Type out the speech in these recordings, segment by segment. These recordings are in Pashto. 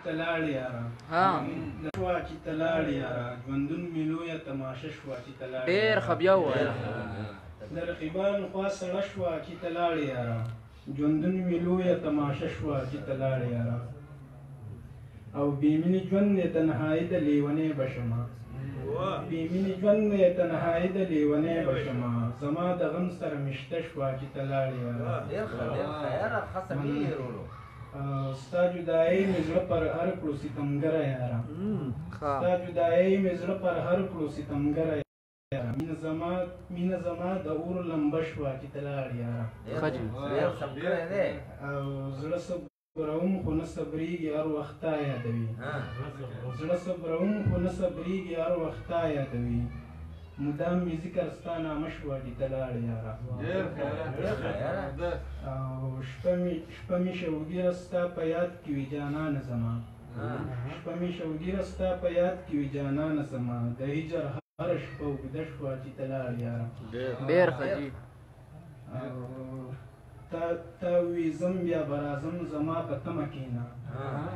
تلاړ یارا شوا چې تلاړ یارا ژوندون ملو یا تماشه شوا چې تلاړ ډېر ښه بیا ووایه د رقیبانو خوا سړه شوه چې تلاړ یاره ژوندون ملو یا تماشه شوه چې تلاړ یاره او بېمینې ژوند دی تنهایي د لیونی به شمه بېمینې ژوند دی تنهایي د لیونی به شمه زما د غم سره مشته شوه چې تلاړ یاره ستا جدایي مې زړه پر هر کړو ستمګره یاره ستا جدایي مې زړه پر هر کړو ستمګره مینه زما د اور لمبه شوه چې تلاړ یاره او زړه صبروم خو نه صبرېږي هر وخت تا یادوي زړه صبروم خو نه صبرېږي هر وخت تا یادوي مدام مې ذکر ستا نامه شوه چې تلاړ یاره او شپه مې شوګیره ستا په یاد کې وي جانانه زما شپه مې شوګیره ستا په یاد کې وي جانانه زما د هجر هره شپه اوږده شوه چې تلاړ یاره ډېر ښه جي تا وی زم بیا به راځم زما په تمه کښېنه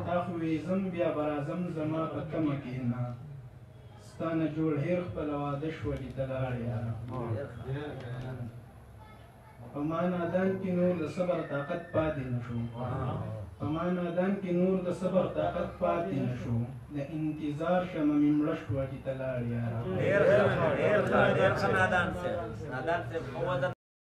تا خو وی زم بیا به راځم زما په تمه کښېنه ستا نه جوړ هېر خپله واده شوه چې تلاړ یاره په ما نادان کې نور د صبر طاقت پاتې نه شو په ما نادان کې نور د صبر طاقت پاتې نه شو د انتظار شمه مې مړه شوه چې تلاړ یاره